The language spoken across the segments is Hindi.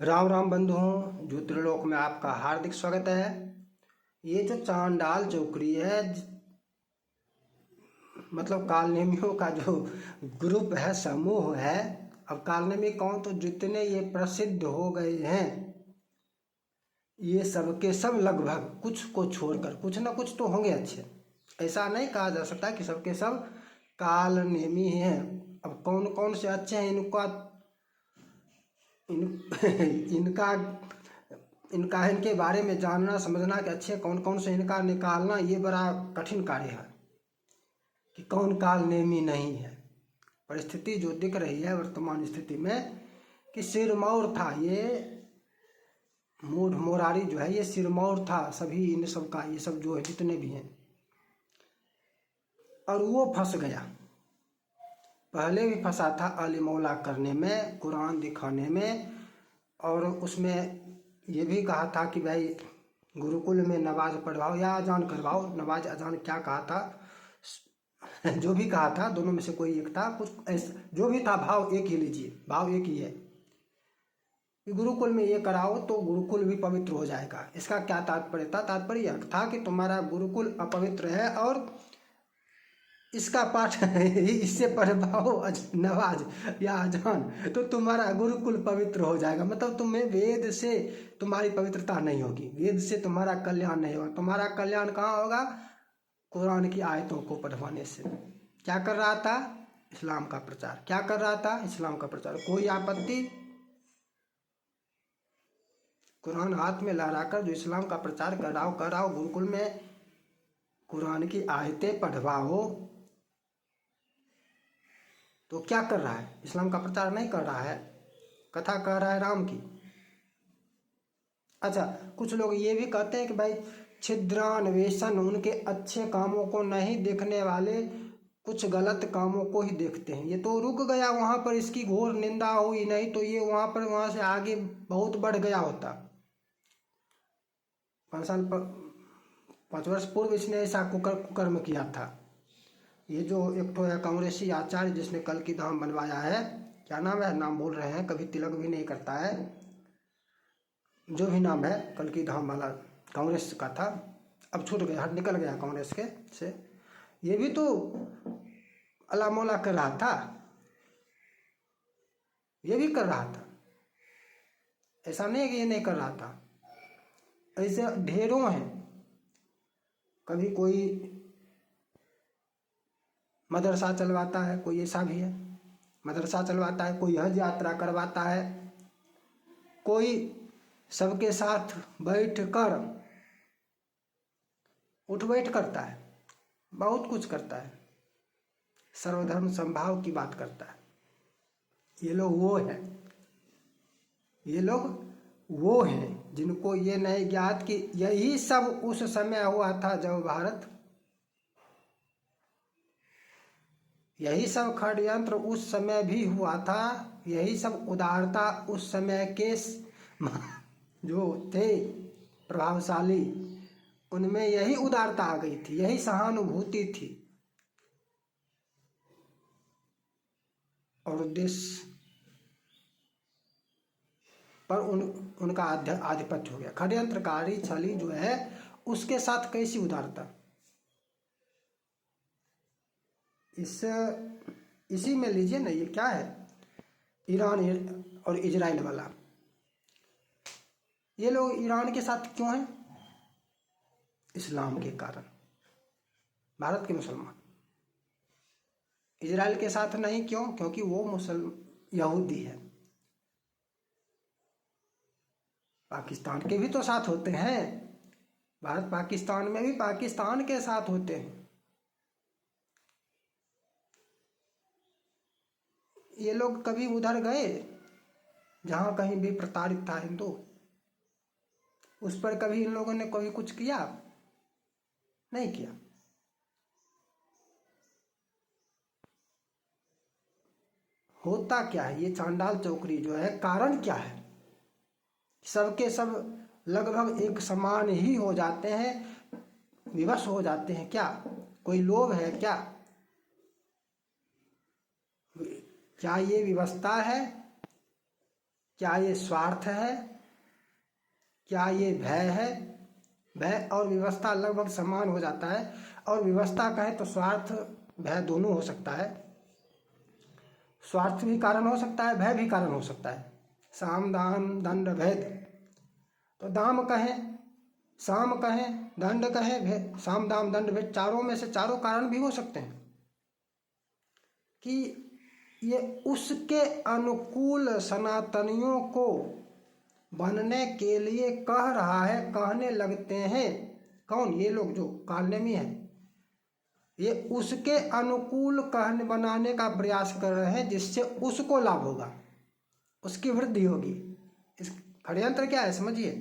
राम राम बंधुओं, ज्योतिर्लोक में आपका हार्दिक स्वागत है। ये जो चांडाल चौकड़ी है, मतलब कालनेमियों का जो ग्रुप है, समूह है। अब कालनेमी कौन, तो जितने ये प्रसिद्ध हो गए हैं, ये सब के सब लगभग कुछ को छोड़कर कुछ ना कुछ तो होंगे अच्छे। ऐसा नहीं कहा जा सकता कि सबके सब कालनेमी हैं। अब कौन कौन से अच्छे हैं, इनका इनके बारे में जानना समझना कि अच्छे कौन कौन से इनका निकालना, ये बड़ा कठिन कार्य है कि कौन काल नेमी नहीं है। परिस्थिति जो दिख रही है वर्तमान स्थिति में कि सिरमौर था, ये मूढ़ मोरारी जो है, ये सिरमौर था सभी इन सब का, ये सब जो है जितने भी हैं। और वो फंस गया, पहले भी फंसा था अली-मौला करने में, कुरान दिखाने में। और उसमें ये भी कहा था कि भाई गुरुकुल में नमाज पढ़वाओ या अजान करवाओ। नमाज अजान क्या कहा था जो भी कहा था, दोनों में से कोई एक था, कुछ ऐसा जो भी था, भाव एक ही लीजिए, भाव एक ही है कि गुरुकुल में ये कराओ तो गुरुकुल भी पवित्र हो जाएगा। इसका क्या तात्पर्य था? तात्पर्य यह था कि तुम्हारा गुरुकुल अपवित्र है और इसका पाठ इससे पढ़वाओ नमाज या अजान तो तुम्हारा गुरुकुल पवित्र हो जाएगा। मतलब तुम्हें वेद से तुम्हारी पवित्रता नहीं होगी, वेद से तुम्हारा कल्याण नहीं होगा। तुम्हारा कल्याण कहाँ होगा? कुरान की आयतों को पढ़वाने से। क्या कर रहा था? इस्लाम का प्रचार। क्या कर रहा था? इस्लाम का प्रचार। कोई आपत्ति? कुरान हाथ में लहराकर जो इस्लाम का प्रचार कराओ गुरुकुल में कुरान की आयतें पढ़वाओ, तो क्या कर रहा है? इस्लाम का प्रचार नहीं कर रहा है, कथा कह रहा है राम की। अच्छा, कुछ लोग ये भी कहते हैं कि भाई छिद्रान्वेषण, उनके अच्छे कामों को नहीं देखने वाले कुछ गलत कामों को ही देखते हैं। ये तो रुक गया वहाँ पर, इसकी घोर निंदा हुई, नहीं तो ये वहाँ से आगे बहुत बढ़ गया होता। 5 वर्ष पूर्व इसने ऐसा कुकर्म किया था। ये जो एक तो है कांग्रेसी आचार्य जिसने कल की धाम बनवाया है, क्या नाम है, नाम भूल रहे हैं, कभी तिलक भी नहीं करता है, जो भी नाम है, कल की धाम वाला कांग्रेस का था, अब छूट गया, हट निकल गया कांग्रेस के से। ये भी तो अल्लाह मौला कर रहा था, ये भी कर रहा था, ऐसा नहीं है कि ये नहीं कर रहा था। ऐसे ढेरों हैं। कभी कोई मदरसा चलवाता है, कोई ऐसा भी है, मदरसा चलवाता है, कोई हज यात्रा करवाता है, कोई सबके साथ बैठ कर उठ बैठ करता है, बहुत कुछ करता है, सर्वधर्म समभाव की बात करता है। ये लोग वो हैं, ये लोग वो हैं जिनको ये नहीं ज्ञात कि यही सब उस समय हुआ था जब भारत, यही सब षड्यंत्र उस समय भी हुआ था, यही सब उदारता उस समय के जो थे प्रभावशाली, उनमें यही उदारता आ गई थी, यही सहानुभूति थी। और देश पर उनका आधिपत्य हो गया। षड्यंत्रकारी छली जो है उसके साथ कैसी उदारता। इसी में लीजिए ना, ये क्या है, ईरान और इजराइल वाला। ये लोग ईरान के साथ क्यों हैं? इस्लाम के कारण, भारत के मुसलमान। इजराइल के साथ नहीं, क्यों? क्योंकि वो यहूदी है। पाकिस्तान के भी तो साथ होते हैं, भारत पाकिस्तान में भी पाकिस्तान के साथ होते हैं। ये लोग कभी उधर गए जहाँ कहीं भी प्रताड़ित था हिंदू, उस पर कभी इन लोगों ने कभी कुछ किया? नहीं किया। होता क्या है, ये चांडाल चौकड़ी जो है, कारण क्या है? सबके सब लगभग एक समान ही हो जाते हैं, विवश हो जाते हैं। क्या कोई लोभ है क्या? क्या ये व्यवस्था है? क्या ये स्वार्थ है, क्या ये भय है? भय और विवशता लगभग समान हो जाता है। और विवशता कहे तो स्वार्थ भय दोनों हो सकता है। स्वार्थ भी कारण हो सकता है, भय भी कारण हो सकता है। साम दाम दंड भेद, तो दाम कहें, साम कहें, दंड कहें, भेद, साम दाम दंड भेद, चारों में से चारों कारण भी हो सकते हैं कि ये उसके अनुकूल सनातनियों को बनने के लिए कह रहा है, कहने लगते हैं। कौन? ये लोग जो कालनेमी है, ये उसके अनुकूल कहने बनाने का प्रयास कर रहे हैं, जिससे उसको लाभ होगा, उसकी वृद्धि होगी। इस षड्यंत्र क्या है समझिए।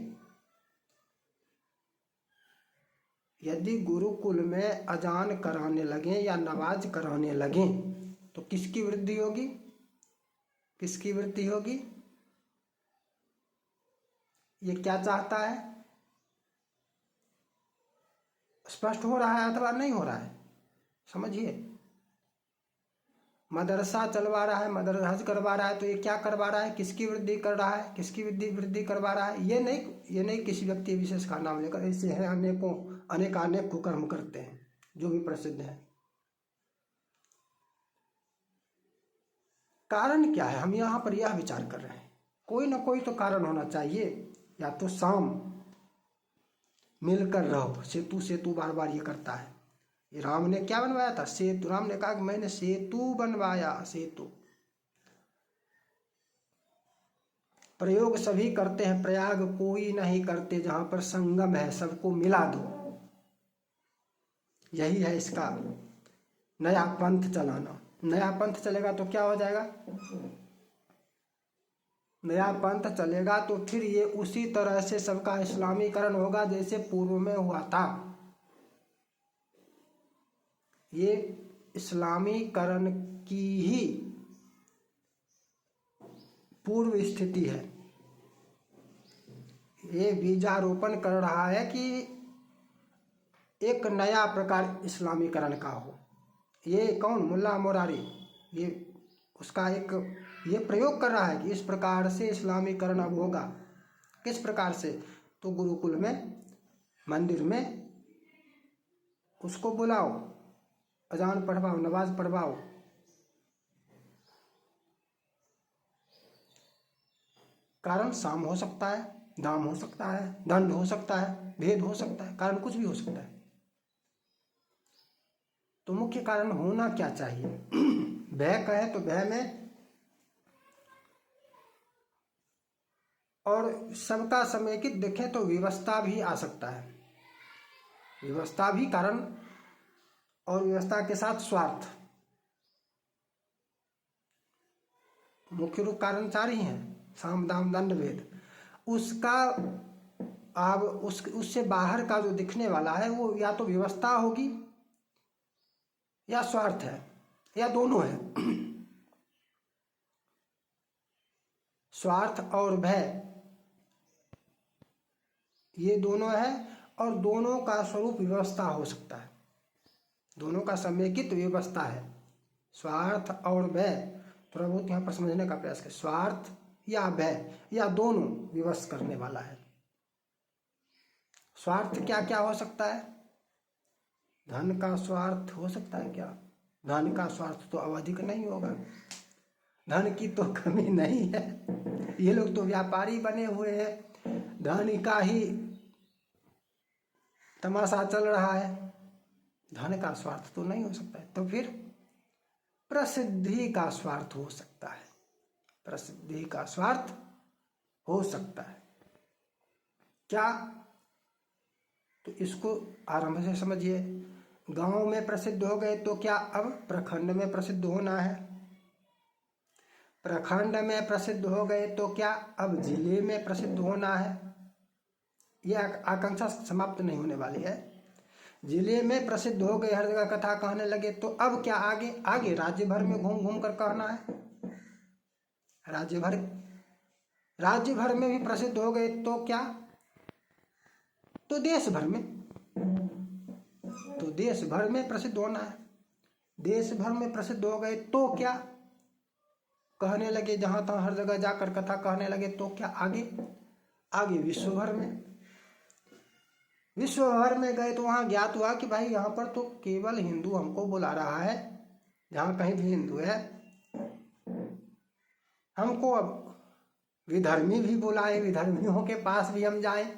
यदि गुरुकुल में अजान कराने लगे या नमाज कराने लगे तो किसकी वृद्धि होगी? किसकी वृद्धि होगी? ये क्या चाहता है? स्पष्ट हो रहा है अथवा नहीं हो रहा है? समझिए। मदरसा चलवा रहा है, हज करवा रहा है, तो ये क्या करवा रहा है? किसकी वृद्धि कर रहा है? किसकी वृद्धि करवा रहा है? ये नहीं किसी व्यक्ति विशेष का नाम लेकर। ऐसे हैं अनेक कुकर्म करते हैं जो भी प्रसिद्ध है। कारण क्या है? हम यहाँ पर यह विचार कर रहे हैं, कोई ना कोई तो कारण होना चाहिए। या तो साम मिलकर रहो, सेतु बार बार ये करता है। ये राम ने क्या बनवाया था? सेतु। राम ने कहा कि मैंने सेतु बनवाया, सेतु। प्रयोग सभी करते हैं, प्रयाग कोई नहीं करते। जहां पर संगम है सबको मिला दो, यही है इसका नया पंथ चलाना। नया पंथ चलेगा तो क्या हो जाएगा? नया पंथ चलेगा तो फिर ये उसी तरह से सबका इस्लामीकरण होगा जैसे पूर्व में हुआ था। ये इस्लामीकरण की ही पूर्व स्थिति है। ये बीजारोपण कर रहा है कि एक नया प्रकार इस्लामीकरण का हो। ये कौन? मुल्ला मोरारी। ये उसका एक ये प्रयोग कर रहा है कि इस प्रकार से इस्लामीकरण अब होगा। किस प्रकार से? तो गुरुकुल में, मंदिर में उसको बुलाओ, अजान पढ़वाओ, नमाज पढ़वाओ। कारण साम हो सकता है, दाम हो सकता है, दंड हो सकता है, भेद हो सकता है, कारण कुछ भी हो सकता है। तो मुख्य कारण होना क्या चाहिए? भय कहे तो भय में, और सबका समेकित देखें तो विवशता भी आ सकता है। विवशता भी कारण, और व्यवस्था के साथ स्वार्थ। मुख्य रूप कारण चार ही हैं, साम दाम दंड भेद। उसका अब उससे बाहर का जो दिखने वाला है वो या तो व्यवस्था होगी या स्वार्थ है, या दोनों है। स्वार्थ और भय ये दोनों है, और दोनों का स्वरूप व्यवस्था हो सकता है। दोनों का समेकित व्यवस्था है, स्वार्थ और भय। थोड़ा बहुत यहाँ पर समझने का प्रयास करें। स्वार्थ या भय या दोनों विवश करने वाला है। स्वार्थ क्या क्या हो सकता है? धन का स्वार्थ हो सकता है क्या? धन का स्वार्थ तो अधिक नहीं होगा, धन की तो कमी नहीं है। ये लोग तो व्यापारी बने हुए हैं, धन का ही तमाशा चल रहा है। धन का स्वार्थ तो नहीं हो सकता है। तो फिर प्रसिद्धि का स्वार्थ हो सकता है। प्रसिद्धि का स्वार्थ हो सकता है क्या? तो इसको आरंभ से समझिए। गांव में प्रसिद्ध हो गए तो क्या अब प्रखंड में प्रसिद्ध होना है? प्रखंड में प्रसिद्ध हो गए तो क्या अब जिले में प्रसिद्ध होना है? यह आकांक्षा समाप्त नहीं होने वाली है। जिले में प्रसिद्ध हो गए, हर जगह कथा कहने लगे, तो अब क्या आगे? आगे राज्य भर में घूम घूम कर कहना है। राज्य भर में भी प्रसिद्ध हो गए तो क्या? तो देश भर में, तो देश भर में प्रसिद्ध होना है। देश भर में प्रसिद्ध हो गए तो क्या? कहने लगे, जहाँ तहाँ हर जगह जाकर कथा कहने लगे, तो क्या आगे आगे विश्व भर में गए तो वहाँ ज्ञात हुआ कि भाई यहाँ पर तो केवल हिंदू हमको बुला रहा है, जहाँ कहीं भी हिंदू है। हमको अब विधर्मी भी बुलाए, विधर्मियों के पास भी हम जाएं,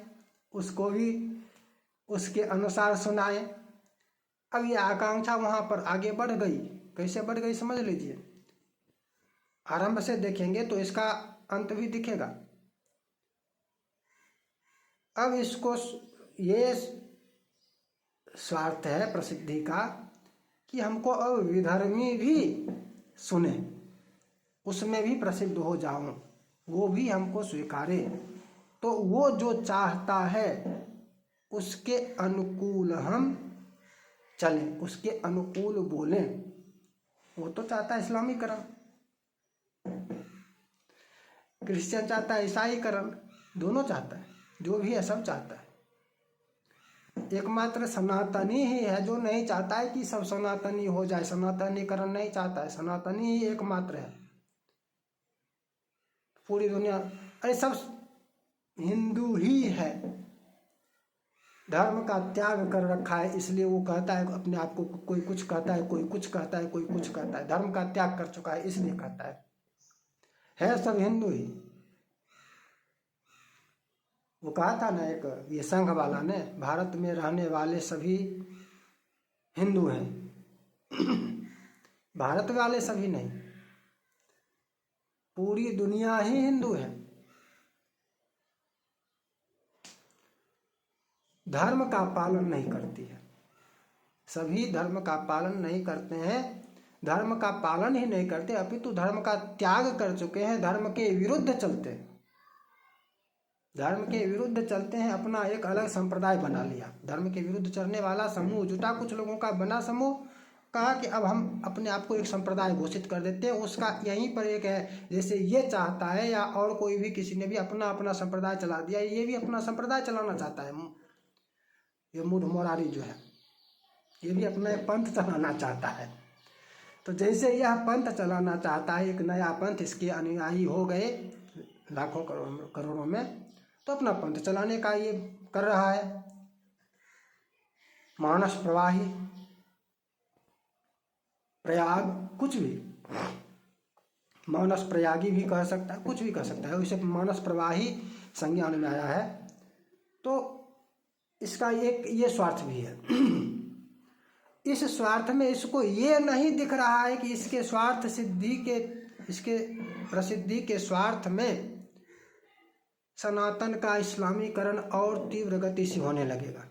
उसको भी उसके अनुसार सुनाएं। अब ये आकांक्षा वहाँ पर आगे बढ़ गई। कैसे बढ़ गई समझ लीजिए। आरंभ से देखेंगे तो इसका अंत भी दिखेगा। अब इसको ये स्वार्थ है प्रसिद्धि का कि हमको अब विधर्मी भी सुने, उसमें भी प्रसिद्ध हो जाऊं, वो भी हमको स्वीकारे। तो वो जो चाहता है उसके अनुकूल हम चलें, उसके अनुकूल बोलें। वो तो चाहता है इस्लामीकरण, क्रिश्चियन चाहता है ईसाईकरण, दोनों चाहता है, जो भी है सब चाहता है। एकमात्र सनातनी ही है जो नहीं चाहता है कि सब सनातनी हो जाए, सनातनीकरण नहीं चाहता है। सनातनी ही एकमात्र है। पूरी दुनिया अरे सब हिंदू ही है। धर्म का त्याग कर रखा है, इसलिए वो कहता है अपने आप को, कोई कुछ कहता है, कोई कुछ कहता है, कोई कुछ कहता है। धर्म का त्याग कर चुका है इसलिए कहता है सब हिंदू ही। वो कहा था ना एक ये संघ वाला ने, भारत में रहने वाले सभी हिंदू हैं। भारत वाले सभी नहीं, पूरी दुनिया ही हिंदू है। धर्म का पालन नहीं करती है, सभी धर्म का पालन नहीं करते हैं। धर्म का पालन ही नहीं करते, अपितु धर्म का त्याग कर चुके हैं, धर्म के विरुद्ध चलते हैं। धर्म के विरुद्ध चलते हैं, अपना एक अलग संप्रदाय बना लिया। धर्म के विरुद्ध चलने वाला समूह जुटा, कुछ लोगों का बना समूह, कहा कि अब हम अपने आप को एक संप्रदाय घोषित कर देते हैं। उसका यहीं पर एक है, जैसे ये चाहता है या और कोई भी किसी ने भी अपना अपना संप्रदाय चला दिया, ये भी अपना संप्रदाय चलाना चाहता है। ये मूढ़ मुरारी जो है, ये भी अपना एक पंथ चलाना चाहता है। तो जैसे यह पंथ चलाना चाहता है, एक नया पंथ, इसके अनुयायी हो गए लाखों करोड़ों में, तो अपना पंथ चलाने का ये कर रहा है। मानस प्रवाही, प्रयाग, कुछ भी, मानस प्रयागी भी कह सकता है, कुछ भी कह सकता है। वैसे मानस प्रवाही संज्ञान में आया है। तो इसका एक ये स्वार्थ भी है। इस स्वार्थ में इसको ये नहीं दिख रहा है कि इसके स्वार्थ सिद्धि के, इसके प्रसिद्धि के स्वार्थ में सनातन का इस्लामीकरण और तीव्र गति से होने लगेगा,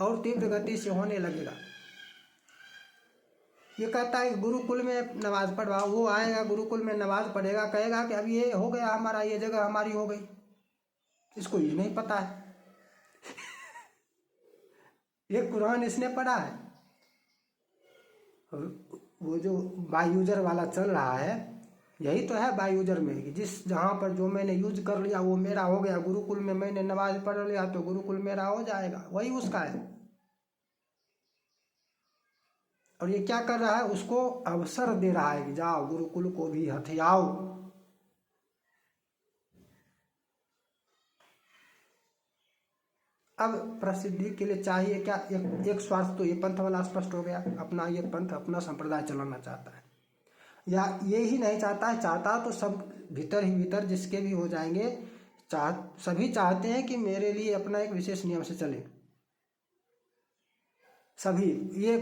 और तीव्र गति से होने लगेगा। ये कहता है गुरुकुल में नमाज पढ़वाओ, वो आएगा गुरुकुल में नमाज पढ़ेगा, कहेगा कि अब ये हो गया हमारा, ये जगह हमारी हो गई। इसको ये नहीं पता है। ये कुरान इसने पढ़ा है। वो जो बायूजर वाला चल रहा है, यही तो है बायूजर में, कि जिस जहाँ पर जो मैंने यूज कर लिया वो मेरा हो गया। गुरुकुल में मैंने नमाज पढ़ लिया तो गुरुकुल मेरा हो जाएगा, वही उसका है। और ये क्या कर रहा है, उसको अवसर दे रहा है कि जाओ गुरुकुल को भी हथियाओ। अब प्रसिद्धि के लिए चाहिए क्या, एक स्वार्थ तो ये पंथ वाला स्पष्ट हो गया, अपना ये पंथ, अपना संप्रदाय चलाना चाहता है। या ये ही नहीं चाहता है, चाहता तो सब भीतर ही भीतर जिसके भी हो जाएंगे, सभी चाहते हैं कि मेरे लिए अपना एक विशेष नियम से चले सभी। ये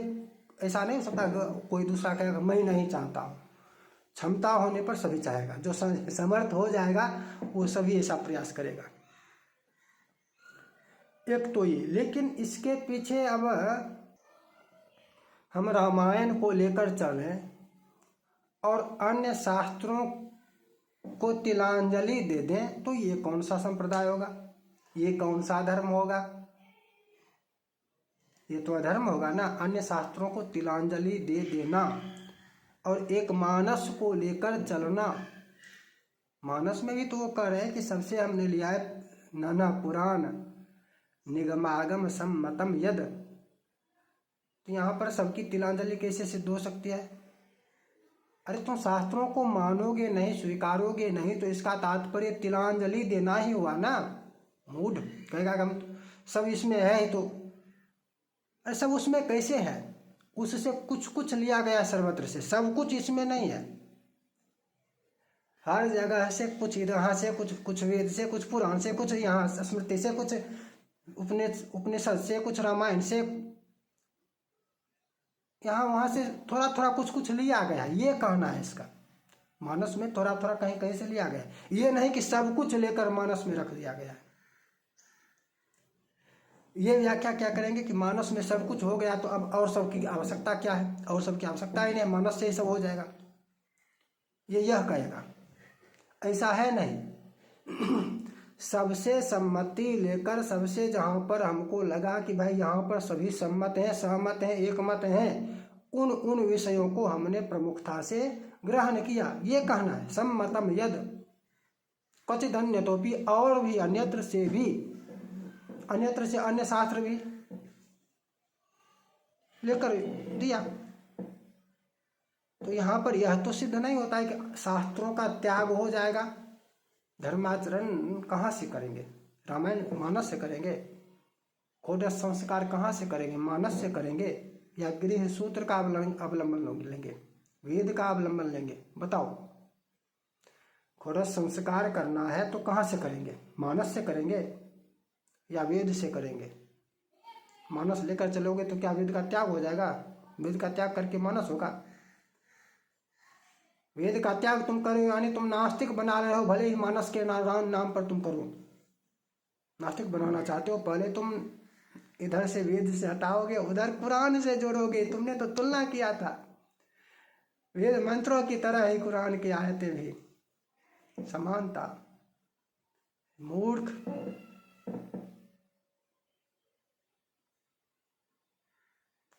ऐसा नहीं हो सकता कोई दूसरा कहेगा मैं नहीं चाहता हूँ। क्षमता होने पर सभी चाहेगा, जो समर्थ हो जाएगा वो सभी ऐसा प्रयास करेगा। एक तो ये, लेकिन इसके पीछे अब हम रामायण को लेकर चलें और अन्य शास्त्रों को तिलांजलि दे दें, तो ये कौन सा संप्रदाय होगा, ये कौन सा धर्म होगा? ये तो अधर्म होगा ना। अन्य शास्त्रों को तिलांजलि दे देना और एक मानस को लेकर चलना। मानस में भी तो वो कह रहे हैं कि सबसे हमने लिया है नाना पुराण निगमागम सम्मतम यद, तो यहाँ पर सबकी तिलांजलि कैसे सिद्ध हो सकती है? अरे तुम शास्त्रों को मानोगे नहीं, स्वीकारोगे नहीं, तो इसका तात्पर्य तिलांजलि देना ही हुआ ना। मूढ़ कहेगा कि हम सब इसमें है ही, तो अरे सब उसमें कैसे है? उससे कुछ कुछ लिया गया सर्वत्र से, सब कुछ इसमें नहीं है। हर जगह से कुछ, यहाँ से कुछ, कुछ वेद से, कुछ पुराण से, कुछ यहाँ स्मृति से, कुछ उपनिषद से, कुछ रामायण से, यहाँ वहाँ से थोड़ा थोड़ा कुछ कुछ लिया गया, ये कहना है इसका। मानस में थोड़ा थोड़ा कहीं कहीं से लिया गया, ये नहीं कि सब कुछ लेकर मानस में रख दिया गया है। ये व्याख्या क्या करेंगे कि मानस में सब कुछ हो गया तो अब और सब की आवश्यकता क्या है? और सब की आवश्यकता ही नहीं, मानस से ही सब हो जाएगा, ये यह कहेगा। ऐसा है नहीं। सबसे सम्मति लेकर, सबसे जहाँ पर हमको लगा कि भाई यहाँ पर सभी सम्मत हैं, सहमत हैं, एकमत हैं, उन विषयों को हमने प्रमुखता से ग्रहण किया, ये कहना है। सम्मतम यद क्वचिद अन्यतोपि, और भी अन्यत्र से भी, अन्यत्र से अन्य शास्त्र भी लेकर दिया। तो यहाँ पर यह तो सिद्ध नहीं होता है कि शास्त्रों का त्याग हो जाएगा। धर्माचरण कहाँ से करेंगे? रामायण मानस से करेंगे? षोडश संस्कार कहाँ से करेंगे? मानस से करेंगे? या गृह सूत्र का अवलंबन लेंगे, वेद का अवलंबन लेंगे? बताओ। षोडश संस्कार करना है तो कहाँ से करेंगे? मानस से करेंगे या वेद से करेंगे? मानस लेकर चलोगे तो क्या वेद का त्याग हो जाएगा? वेद का त्याग करके मानस होगा? वेद का त्याग तुम करो यानी तुम नास्तिक बना रहे हो, भले ही मानस के नाम पर तुम करो। नास्तिक बनाना चाहते हो, पहले तुम इधर से वेद से हटाओगे, उधर कुरान से जोड़ोगे। तुमने तो तुलना किया था, वेद मंत्रों की तरह ही कुरान की आयतें भी, समानता। मूर्ख।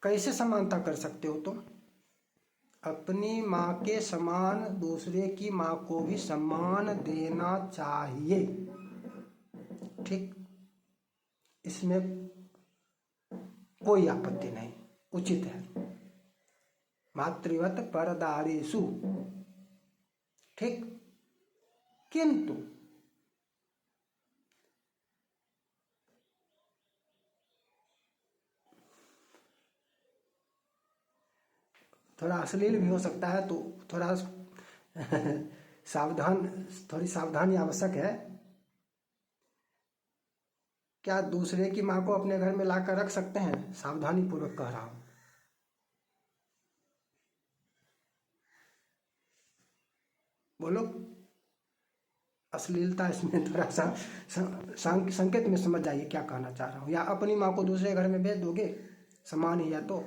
कैसे समानता कर सकते हो तुम? अपनी माँ के समान दूसरे की माँ को भी सम्मान देना चाहिए, ठीक? इसमें कोई आपत्ति नहीं, उचित है। मातृवत परदारेषु, ठीक? किंतु थोड़ा अश्लील भी हो सकता है, तो थोड़ा थोड़ी सावधानी आवश्यक है। क्या दूसरे की माँ को अपने घर में लाकर रख सकते हैं? सावधानी पूर्वक कह रहा हूं। बोलो। अश्लीलता इसमें थोड़ा सा संकेत में समझ जाइए क्या कहना चाह रहा हूँ। या अपनी माँ को दूसरे घर में भेज दोगे, समान ही है तो।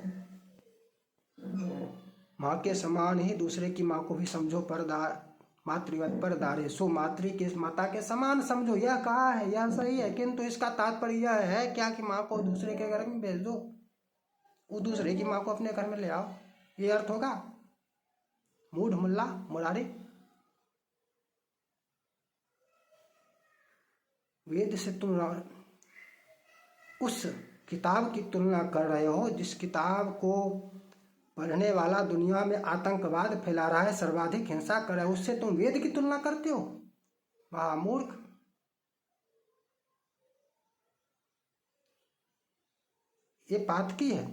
माँ के समान ही दूसरे की माँ को भी समझो, मातृवत परदारेषु, माता के समान समझो, यह कहा है, यह सही है। किंतु इसका तात्पर्य यह है क्या कि माँ को दूसरे के घर में भेज दो, वो दूसरे की माँ को अपने घर में ले आओ, ये अर्थ होगा? मूढ़ मुल्ला मुरारी। वेद से तुम उस किताब की तुलना कर रहे हो जिस किताब को पढ़ने वाला दुनिया में आतंकवाद फैला रहा है, सर्वाधिक हिंसा कर रहा है, उससे तुम वेद की तुलना करते हो? वाह मूर्ख। ये पातकी है,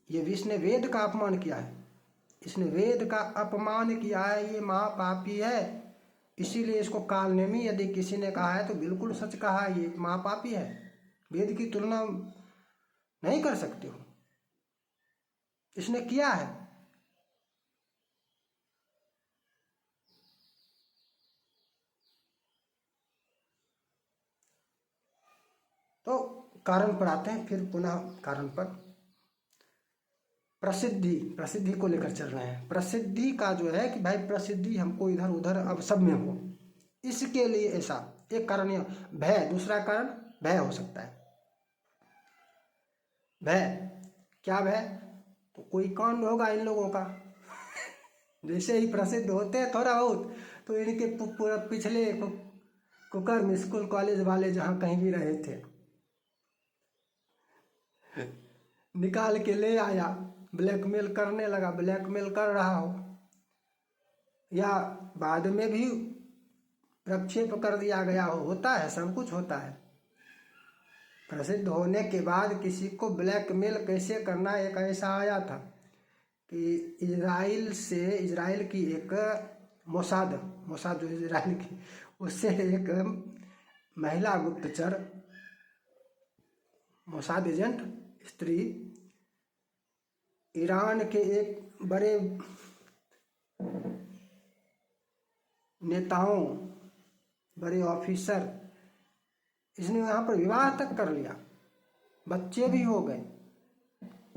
ये इसने वेद का अपमान किया है, इसने वेद का अपमान किया है, ये महापापी है। इसीलिए इसको कालनेमी यदि किसी ने कहा है तो बिल्कुल सच कहा है, ये महापापी है। वेद की तुलना नहीं कर सकते हो, इसने किया है। तो कारण पर आते हैं, फिर पुनः कारण पर। प्रसिद्धि को लेकर चल रहे हैं। प्रसिद्धि का जो है कि भाई प्रसिद्धि हमको इधर उधर अब सब में हो, इसके लिए ऐसा एक कारण। यह भय, दूसरा कारण भय हो सकता है। भय क्या? भय तो कोई कांड होगा इन लोगों का। जैसे ही प्रसिद्ध होते हैं थोड़ा बहुत, तो इनके पूरा पिछले कुकर्म स्कूल कॉलेज वाले जहाँ कहीं भी रहे थे, निकाल के ले आया, ब्लैकमेल करने लगा, ब्लैकमेल कर रहा हो, या बाद में भी प्रक्षेप कर दिया गया हो, होता है, सब कुछ होता है। प्रसिद्ध होने के बाद किसी को ब्लैकमेल कैसे करना, एक ऐसा आया था कि इजराइल की एक मोसाद जो इजराइल की, उससे एक महिला गुप्तचर, मोसाद एजेंट स्त्री, ईरान के एक बड़े नेताओं, बड़े ऑफिसर, इसने यहाँ पर विवाह तक कर लिया, बच्चे भी हो गए,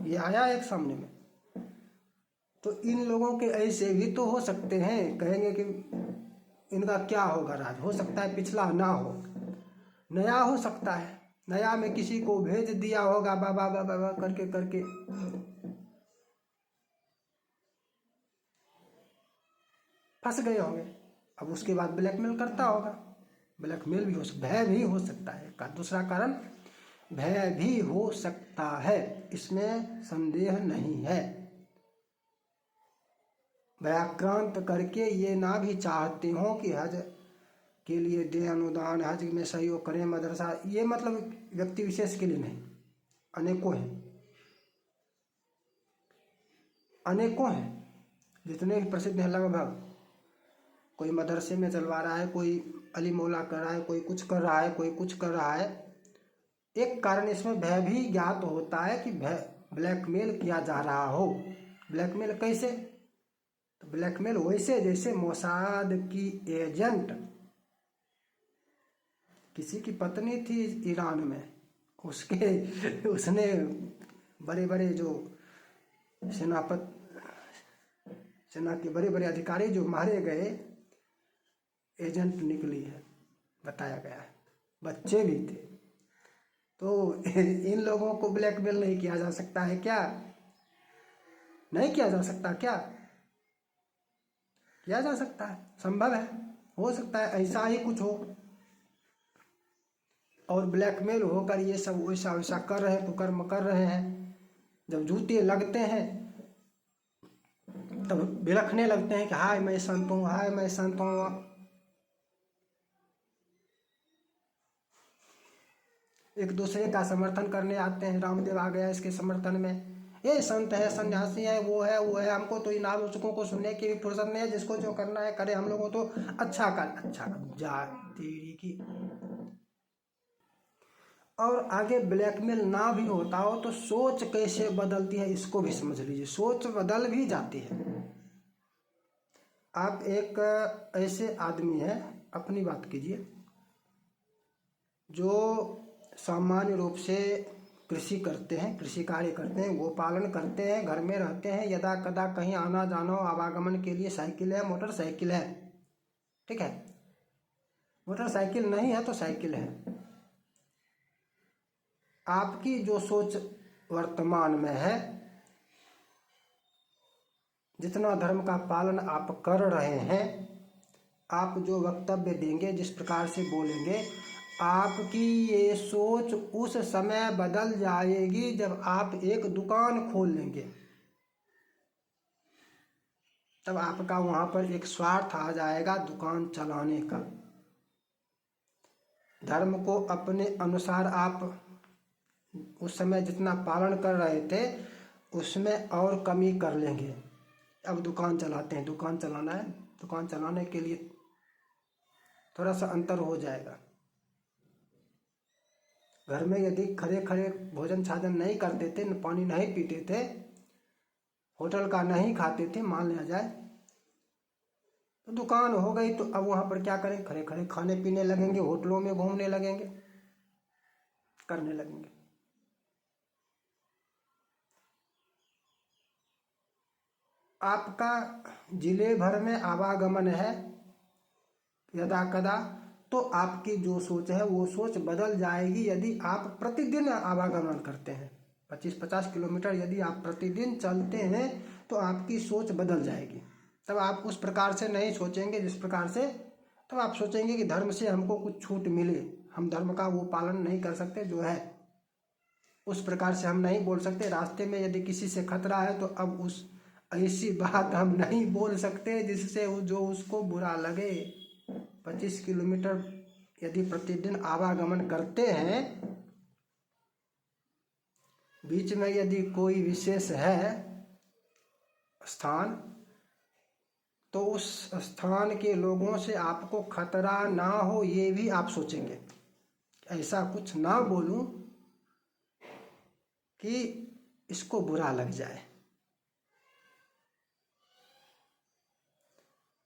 ये आया एक सामने में। तो इन लोगों के ऐसे भी तो हो सकते हैं, कहेंगे कि इनका क्या होगा राज, हो सकता है पिछला ना हो, नया हो सकता है, नया में किसी को भेज दिया होगा बाबा बाबा बाबा करके करके, फंस गए होंगे। अब उसके बाद ब्लैकमेल करता होगा, ब्लैकमेल भी हो सकता, भय भी हो सकता है, का दूसरा कारण भय भी हो सकता है, इसमें संदेह नहीं है। भयाक्रांत करके ये ना भी चाहते हो कि हज के लिए दे अनुदान, हज में सहयोग करें मदरसा, ये मतलब व्यक्ति विशेष के लिए नहीं, अनेकों हैं, अनेकों हैं, जितने भी प्रसिद्ध हैं लगभग, कोई मदरसे में चलवा रहा है, कोई अली मौला कर रहा है, कोई कुछ कर रहा है, कोई कुछ कर रहा है। एक कारण इसमें भय भी ज्ञात होता है कि भय ब्लैकमेल किया जा रहा हो। ब्लैकमेल कैसे? तो ब्लैकमेल वैसे जैसे मोसाद की एजेंट, किसी की पत्नी थी ईरान में, उसने बड़े बड़े जो सेना के बड़े बड़े अधिकारी जो मारे गए, एजेंट निकली है, बताया गया है, बच्चे भी थे। तो इन लोगों को ब्लैकमेल नहीं किया जा सकता है क्या? नहीं किया जा सकता क्या? किया जा सकता है, संभव है, हो सकता है ऐसा ही कुछ हो, और ब्लैकमेल होकर ये सब वैसा वैसा कर रहे हैं, कुकर्म कर रहे हैं। जब जूते लगते हैं तब बिलखने लगते हैं कि हाय मैं संत हूँ, हाय मैं संत हूँ। एक दूसरे का समर्थन करने आते हैं, रामदेव आ गया इसके समर्थन में, ये संत है, सन्यासी है, वो है वो है, हमको तो इन आलोचकों को सुनने की भी फुर्सत नहीं है, जिसको जो करना है करे, हम लोगों तो अच्छा कर जा तेरी की। और आगे ब्लैकमेल ना भी होता हो तो सोच कैसे बदलती है इसको भी समझ लीजिए, सोच बदल भी जाती है। आप एक ऐसे आदमी हैं, अपनी बात कीजिए, जो सामान्य रूप से कृषि करते हैं, कृषि कार्य करते हैं, गोपालन करते हैं, घर में रहते हैं, यदा कदा कहीं आना जाना आवागमन के लिए साइकिल है, मोटरसाइकिल है, ठीक है, मोटरसाइकिल नहीं है तो साइकिल है। आपकी जो सोच वर्तमान में है, जितना धर्म का पालन आप कर रहे हैं, आप जो वक्तव्य देंगे, जिस प्रकार से बोलेंगे, आपकी ये सोच उस समय बदल जाएगी जब आप एक दुकान खोल लेंगे। तब आपका वहाँ पर एक स्वार्थ आ जाएगा दुकान चलाने का। धर्म को अपने अनुसार आप उस समय जितना पालन कर रहे थे उसमें और कमी कर लेंगे। अब दुकान चलाते हैं, दुकान चलाना है, दुकान चलाने के लिए थोड़ा सा अंतर हो जाएगा। घर में यदि खड़े खड़े भोजन छाजन नहीं करते थे, पानी नहीं पीते थे, होटल का नहीं खाते थे, मान लिया जाए, तो दुकान हो गई, तो अब वहाँ पर क्या करें? खड़े खड़े खाने पीने लगेंगे, होटलों में घूमने लगेंगे, करने लगेंगे। आपका जिले भर में आवागमन है यदा कदा, तो आपकी जो सोच है वो सोच बदल जाएगी। यदि आप प्रतिदिन आवागमन करते हैं, 25-50 किलोमीटर यदि आप प्रतिदिन चलते हैं तो आपकी सोच बदल जाएगी। तब आप उस प्रकार से नहीं सोचेंगे जिस प्रकार से, तब आप सोचेंगे कि धर्म से हमको कुछ छूट मिले, हम धर्म का वो पालन नहीं कर सकते जो है। उस प्रकार से हम नहीं बोल सकते। रास्ते में यदि किसी से खतरा है तो अब उस ऐसी बात हम नहीं बोल सकते जिससे जो उसको बुरा लगे। 25 किलोमीटर यदि प्रतिदिन आवागमन करते हैं, बीच में यदि कोई विशेष है स्थान, तो उस स्थान के लोगों से आपको खतरा ना हो ये भी आप सोचेंगे। ऐसा कुछ ना बोलूं कि इसको बुरा लग जाए।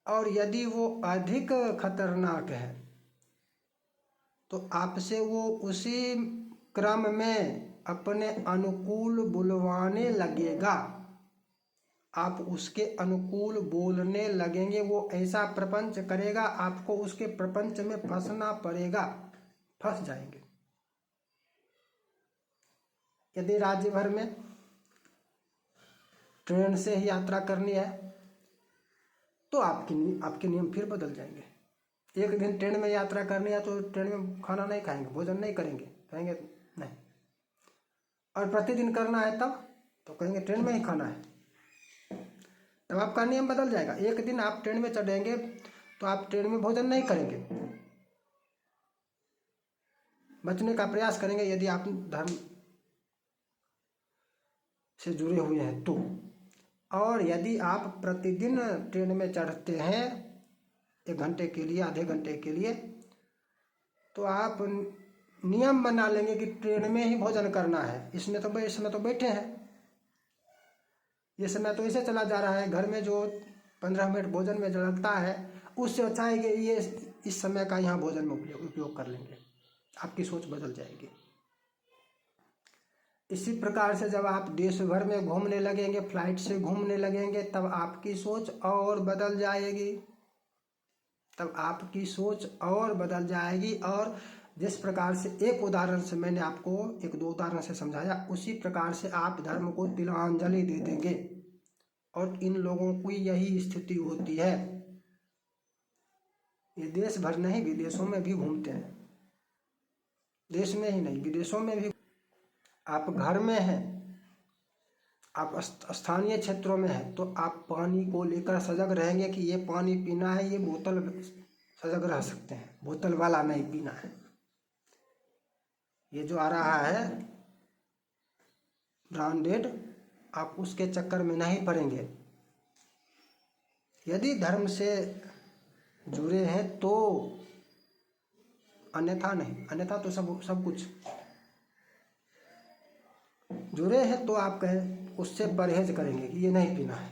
और यदि वो अधिक खतरनाक है तो आपसे वो उसी क्रम में अपने अनुकूल बुलवाने लगेगा। आप उसके अनुकूल बोलने लगेंगे, वो ऐसा प्रपंच करेगा, आपको उसके प्रपंच में फंसना पड़ेगा, फंस जाएंगे। यदि राज्य भर में ट्रेन से ही यात्रा करनी है तो आपके नियम फिर बदल जाएंगे। एक दिन ट्रेन में यात्रा करनी है तो ट्रेन में खाना नहीं खाएंगे, भोजन नहीं करेंगे, कहेंगे नहीं। और प्रतिदिन करना है तब तो कहेंगे ट्रेन में ही खाना है। तब आपका नियम बदल जाएगा। एक दिन आप ट्रेन में चढ़ेंगे तो आप ट्रेन में भोजन नहीं करेंगे, बचने का प्रयास करेंगे यदि आप धर्म से जुड़े हुए हैं तो। और यदि आप प्रतिदिन ट्रेन में चढ़ते हैं 1 घंटे के लिए, आधे घंटे के लिए, तो आप नियम बना लेंगे कि ट्रेन में ही भोजन करना है। इसमें तो बैठे हैं, ये समय तो ऐसे चला जा रहा है, घर में जो 15 मिनट भोजन में लगता है उससे अच्छा है कि ये इस समय का यहाँ भोजन में उपयोग कर लेंगे। आपकी सोच बदल जाएगी। इसी प्रकार से जब आप देश भर में घूमने लगेंगे, फ्लाइट से घूमने लगेंगे, तब आपकी सोच और बदल जाएगी। तब आपकी सोच और बदल जाएगी। और जिस प्रकार से एक उदाहरण से मैंने आपको 1-2 उदाहरण से समझाया, उसी प्रकार से आप धर्म को तिलांजलि दे देंगे। और इन लोगों की यही स्थिति होती है। ये देश भर नहीं, विदेशों में भी घूमते हैं। देश में ही नहीं, विदेशों में भी। आप घर में हैं, आप स्थानीय क्षेत्रों में हैं, तो आप पानी को लेकर सजग रहेंगे कि ये पानी पीना है, ये बोतल, सजग रह सकते हैं, बोतल वाला नहीं पीना है। ये जो आ रहा है ब्रांडेड, आप उसके चक्कर में नहीं पड़ेंगे। यदि धर्म से जुड़े हैं तो, अन्यथा नहीं। अन्यथा तो सब कुछ। जुड़े हैं तो आप कहें उससे परहेज करेंगे कि ये नहीं पीना है।